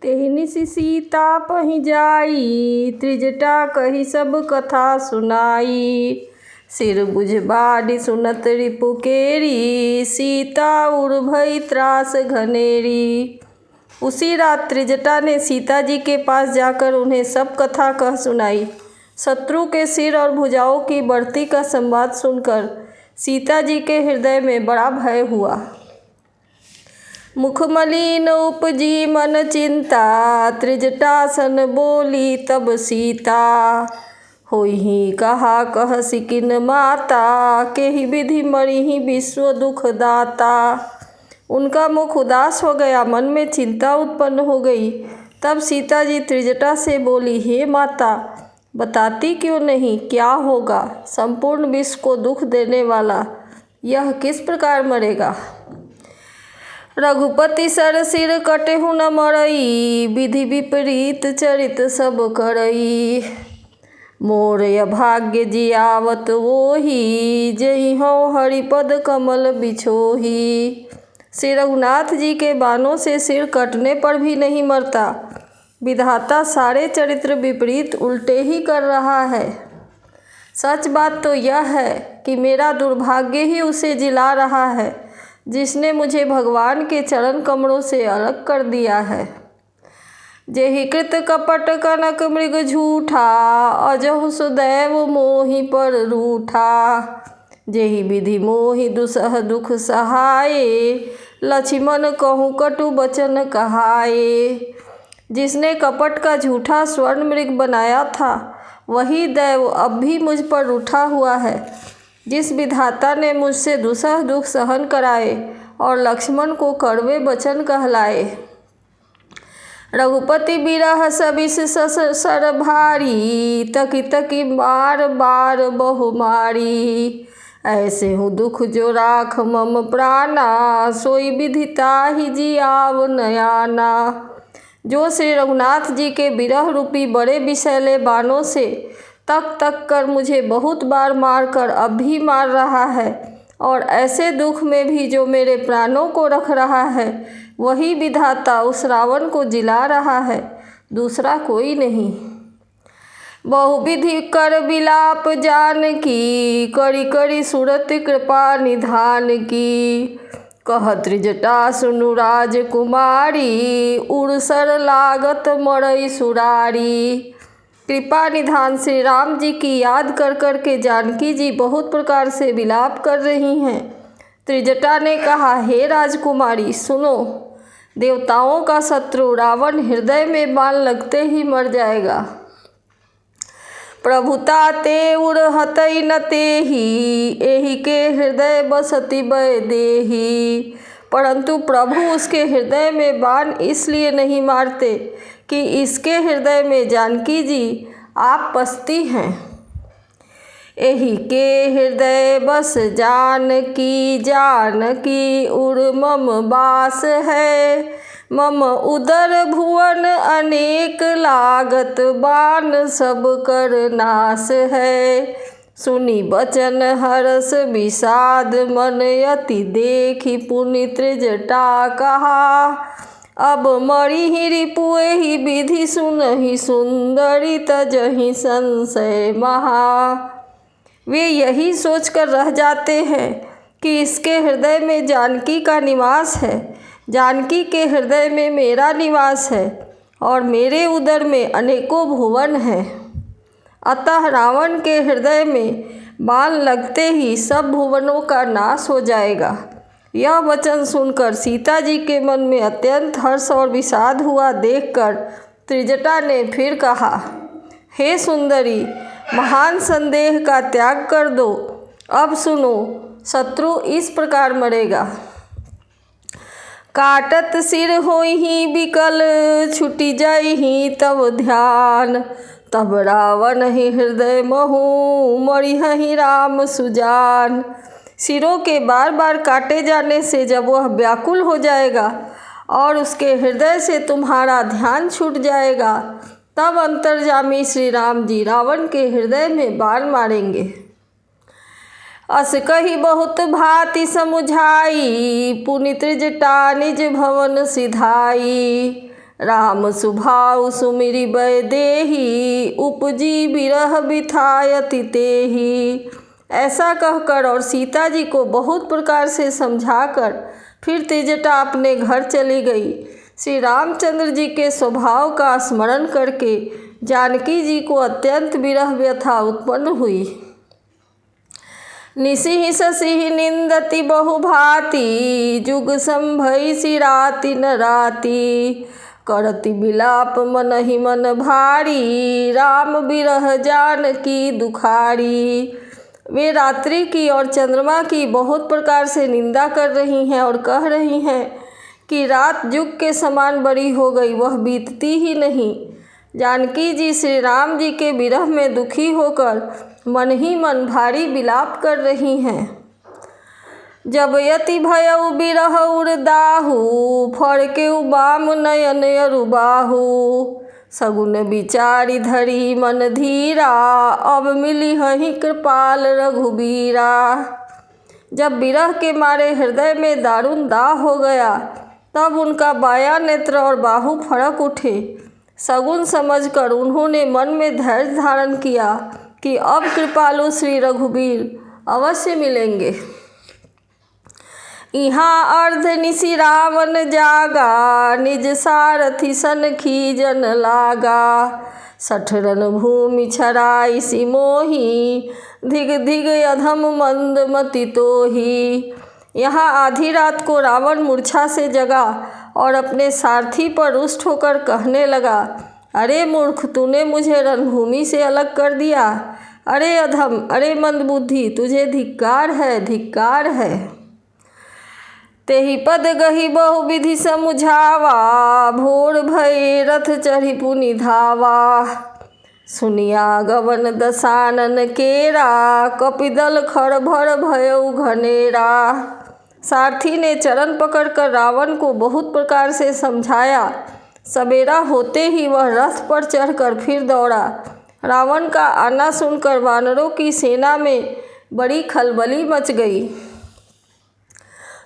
तेहनिसि सीता पहि जाई, त्रिजटा कही सब कथा सुनाई। सिर बुझ बाढ़ि सुनत रिपु केरी, सीता उड़ भई त्रास घनेरी। उसी रात त्रिजटा ने सीता जी के पास जाकर उन्हें सब कथा कह सुनाई। शत्रु के सिर और भुजाओं की बढ़ती का संवाद सुनकर सीता जी के हृदय में बड़ा भय हुआ। मुख मलिन उपजी मन चिंता, त्रिजटासन बोली तब सीता। होई कहा कह सिकिन माता, केहि विधि मरिहि विश्व दुख दाता। उनका मुख उदास हो गया, मन में चिंता उत्पन्न हो गई। तब सीता जी त्रिजटा से बोली, हे माता, बताती क्यों नहीं, क्या होगा? संपूर्ण विश्व को दुख देने वाला यह किस प्रकार मरेगा? रघुपति सर सिर कटेहु न मरई, विधि विपरीत चरित सब करई। मोर अभाग्य जियावत वोही, जहि हौ हरिपद कमल बिछोही। श्री रघुनाथ जी के बाणों से सिर कटने पर भी नहीं मरता। विधाता सारे चरित्र विपरीत उल्टे ही कर रहा है। सच बात तो यह है कि मेरा दुर्भाग्य ही उसे जिला रहा है, जिसने मुझे भगवान के चरण कमलों से अलग कर दिया है। जेहि कृत कपट कनक मृग झूठा, अजहु सुदैव मोहि पर रूठा। जेहि विधि मोहि दुसह दुख सहाये, लक्ष्मण कहूँ कटु बचन कहाए। जिसने कपट का झूठा स्वर्ण मृग बनाया था, वही दैव अब भी मुझ पर रूठा हुआ है। जिस विधाता ने मुझसे दुसह दुख सहन कराए और लक्ष्मण को कड़वे वचन कहलाए। रघुपति बिरह सबिस सर भारी, तकी तकी बार बार बहु मारी। ऐसे हूँ दुख जो राख मम प्राणा, सोई विधि ताहि जियाव नयाना। जो श्री रघुनाथ जी के विरह रूपी बड़े विषैले बाणों से तक तक कर मुझे बहुत बार मारकर अब भी मार रहा है, और ऐसे दुख में भी जो मेरे प्राणों को रख रहा है, वही विधाता उस रावण को जिला रहा है, दूसरा कोई नहीं। बहुविधि कर विलाप जानकी, करी करी सुरत कृपा निधान की। कह त्रिजटा सुनु राजकुमारी, उड़सर लागत मरई सुरारी। कृपा निधान श्री राम जी की याद कर कर के जानकी जी बहुत प्रकार से विलाप कर रही हैं। त्रिजटा ने कहा, हे राजकुमारी सुनो, देवताओं का शत्रु रावण हृदय में बाण लगते ही मर जाएगा। प्रभुता ते उड़हतई न तेहि, एहि के हृदय बसति भय देहि। परंतु प्रभु उसके हृदय में बाण इसलिए नहीं मारते कि इसके हृदय में जानकी जी आप बसती हैं। एहि के हृदय बस जानकी, जानकी उड़ मम बास है। मम उदर भुवन अनेक लागत, बाण सब कर नाश है। सुनी बचन हरस विषाद मन, यति देखी पुनि त्रिजटा कहा। अब मरिहि रिपु एहि विधि सुनहि सुंदरी, तजहि संशय महा। वे यही सोचकर रह जाते हैं कि इसके हृदय में जानकी का निवास है, जानकी के हृदय में मेरा निवास है, और मेरे उदर में अनेकों भुवन हैं। अतः रावण के हृदय में बाण लगते ही सब भुवनों का नाश हो जाएगा। यह वचन सुनकर सीता जी के मन में अत्यंत हर्ष और विषाद हुआ देखकर त्रिजटा ने फिर कहा, हे सुंदरी, महान संदेह का त्याग कर दो। अब सुनो, शत्रु इस प्रकार मरेगा। काटत सिर होइहि विकल, छुटि जाइहि तब ध्यान। तब रावण ही हृदय महु, मरिहहि राम सुजान। सिरों के बार बार काटे जाने से जब वह व्याकुल हो जाएगा और उसके हृदय से तुम्हारा ध्यान छूट जाएगा, तब अंतर्यामी श्री राम जी रावण के हृदय में बाण मारेंगे। अस कही बहुत भांति समुझाई, पुनि त्रिजटा निज भवन सिधाई। राम सुभाउ सुमिरि बै देहि, उपजी बिरह बिथायति तेहि। ऐसा कहकर और सीता जी को बहुत प्रकार से समझाकर फिर तेजटा अपने घर चली गई। श्री रामचंद्र जी के स्वभाव का स्मरण करके जानकी जी को अत्यंत विरह व्यथा उत्पन्न हुई। निशिहि शशिहि निंदति बहुभाति, जुग संभई सिराति न राति। करति बिलाप मनहि मन भारी, राम बिरह जानकी दुखारी। वे रात्रि की और चंद्रमा की बहुत प्रकार से निंदा कर रही हैं और कह रही हैं कि रात जुग के समान बड़ी हो गई, वह बीतती ही नहीं। जानकी जी श्री राम जी के विरह में दुखी होकर मन ही मन भारी विलाप कर रही हैं। जब यति भयउ बिरह उर्दाहु, फड़केउ बाम नयन अरुबाहु। सगुन विचारि धरी मन धीरा, अब मिली हहि कृपाल रघुबीरा। जब विरह के मारे हृदय में दारुण दाह हो गया, तब उनका बायां नेत्र और बाहु फड़क उठे। सगुन समझकर उन्होंने मन में धैर्य धारण किया कि अब कृपालु श्री रघुबीर अवश्य मिलेंगे। यहाँ अर्ध निशि रावण जागा, निज सारथी सन खीजन लागा। 60 रन भूमि छराई सि मोही, धिग धिग अधम मंद मति तोही। यहाँ आधी रात को रावण मूर्छा से जगा और अपने सारथी पर रुष्ट होकर कहने लगा, अरे मूर्ख, तूने मुझे रणभूमि से अलग कर दिया। अरे अधम, अरे मंदबुद्धि, तुझे धिक्कार है, धिक्कार है। तेहि पद गही बहुविधि समुझावा, भोर भय रथ चढ़ी पुनि धावा। सुनिया गवन दसानन केरा, कपिदल खर भर भयउ घनेरा। सारथी ने चरण पकड़कर रावण को बहुत प्रकार से समझाया। सवेरा होते ही वह रथ पर चढ़कर फिर दौड़ा। रावण का आना सुनकर वानरों की सेना में बड़ी खलबली मच गई।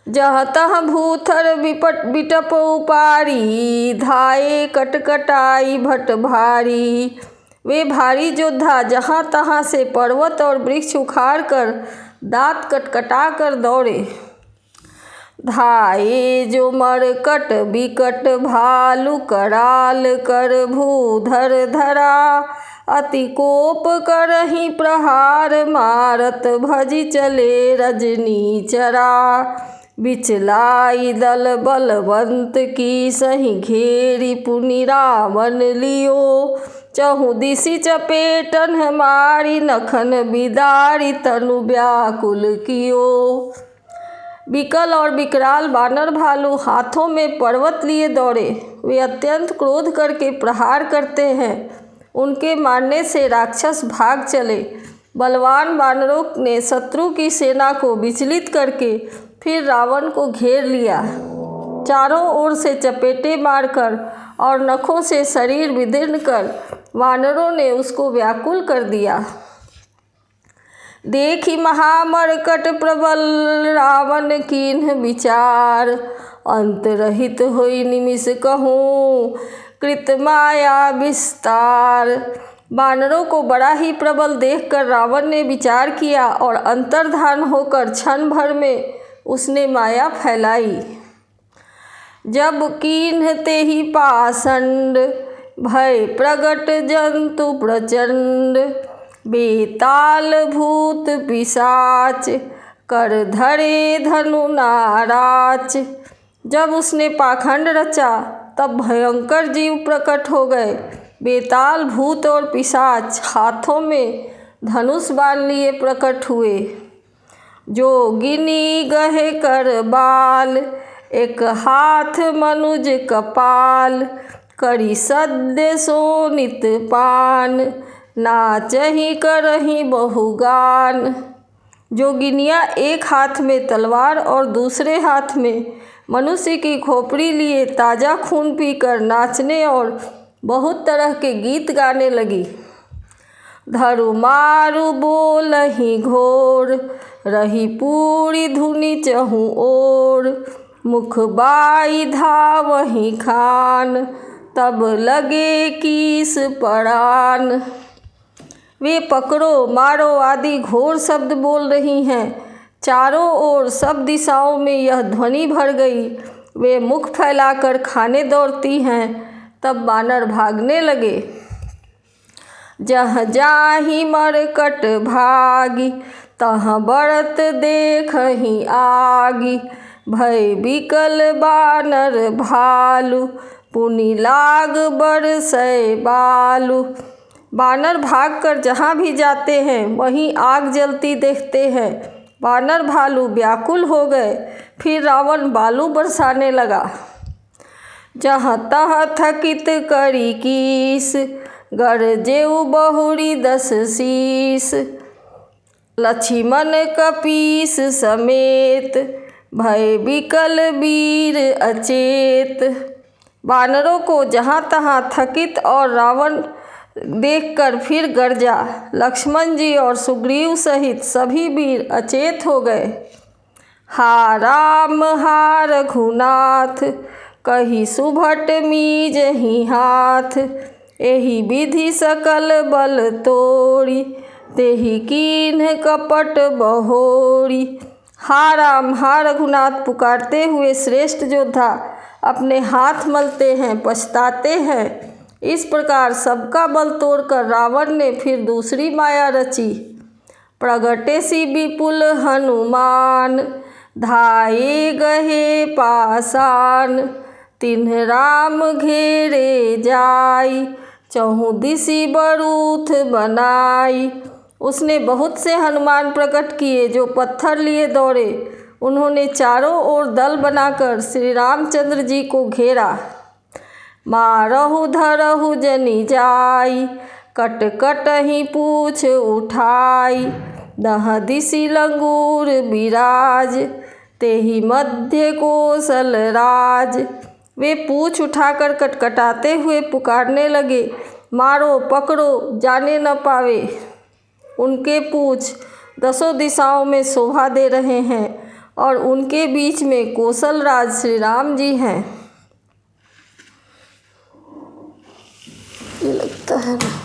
जहाँ तहाँ भूथर बिटप उपारी, धाये कटकटाई भट भारी। वे भारी योद्धा जहाँ तहाँ से पर्वत और वृक्ष उखाड़ कर दाँत कटकटा कर दौड़े। धाये जो मरकट बिकट भालु, कराल कर भूधर धरा। अति कोप करहि प्रहार, मारत भजि चले रजनी चरा। बिचलाई दल बलवंत की, सही घेरी पुनि रावण लियो। चहु दिशि चपेटन हमारी, नखन बिदारी तनु व्याकुल कियो। विकल और विकराल वानर भालू हाथों में पर्वत लिए दौड़े। वे अत्यंत क्रोध करके प्रहार करते हैं। उनके मारने से राक्षस भाग चले। बलवान वानरों ने शत्रु की सेना को विचलित करके फिर रावण को घेर लिया। चारों ओर से चपेटे मारकर और नखों से शरीर विदीर्ण कर वानरों ने उसको व्याकुल कर दिया। देखी महामरकट प्रबल, रावण कीन्ह विचार। अंत रहित होई निमिष कहूँ, कृत माया विस्तार। वानरों को बड़ा ही प्रबल देखकर रावण ने विचार किया और अंतर्धान होकर क्षण भर में उसने माया फैलाई। जब कीन्हते ही पाषंड, भय प्रगट जंतु प्रचंड। बेताल भूत पिशाच, कर धरे धनु नाराच। जब उसने पाखंड रचा तब भयंकर जीव प्रकट हो गए। बेताल भूत और पिशाच हाथों में धनुष बाण लिए प्रकट हुए। जोगिनी गहे कर बाल, एक हाथ मनुज कपाल। करी सद्य सोनित पान, नाचहि करहि बहुगान। जोगिनियाँ एक हाथ में तलवार और दूसरे हाथ में मनुष्य की खोपड़ी लिए ताज़ा खून पीकर नाचने और बहुत तरह के गीत गाने लगी। धरु मारु बोलहि घोर, रही पूरी धुनि चहु ओर। मुख बाई धावहि खान, तब लगे कीस परान। वे पकड़ो मारो आदि घोर शब्द बोल रही हैं। चारों ओर सब दिशाओं में यह ध्वनि भर गई। वे मुख फैलाकर खाने दौड़ती हैं। तब वानर भागने लगे। जहाँ जाहि मरकट भागी, तहाँ बढ़त देखहि आगी। भय बिकल बानर भालू, पुनि लाग बरसै बालू। वानर भागकर जहाँ भी जाते हैं वहीं आग जलती देखते हैं। वानर भालू व्याकुल हो गए। फिर रावण बालू बरसाने लगा। जहाँ तहाँ थकित करी कीस, गरजेउ बहुरी 10 शीस। लक्ष्मण कपीस समेत, भय बिकल वीर अचेत। वानरों को जहाँ तहाँ थकित और रावण देखकर फिर गरजा। लक्ष्मण जी और सुग्रीव सहित सभी वीर अचेत हो गए। हा राम हा रघुनाथ, कही सुभट मीजहि हाथ। एहि विधि सकल बल तोड़ी, तेहि कीन्ह कपट बहोरी। हा राम हा रघुनाथ पुकारते हुए श्रेष्ठ योद्धा अपने हाथ मलते हैं, पछताते हैं। इस प्रकार सबका बल तोड़कर रावण ने फिर दूसरी माया रची। प्रगटे सी विपुल हनुमान, धाये गहे पासान। तिन्ह राम घेरे जाई, चहु दिसि बरूथ बनाई। उसने बहुत से हनुमान प्रकट किए जो पत्थर लिए दौड़े। उन्होंने चारों ओर दल बनाकर श्री रामचंद्र जी को घेरा। मारहु धरहु जनि जाई, कट कटहि पूछ उठाई। दह दिसि लंगूर बिराज, तेहि मध्य कौशल राज। वे पूछ उठाकर कटकटाते हुए पुकारने लगे, मारो पकड़ो जाने न पावे। उनके पूछ 10 दिशाओं में शोभा दे रहे हैं और उनके बीच में कौशल राज श्री राम जी हैं। ये लगता है ना।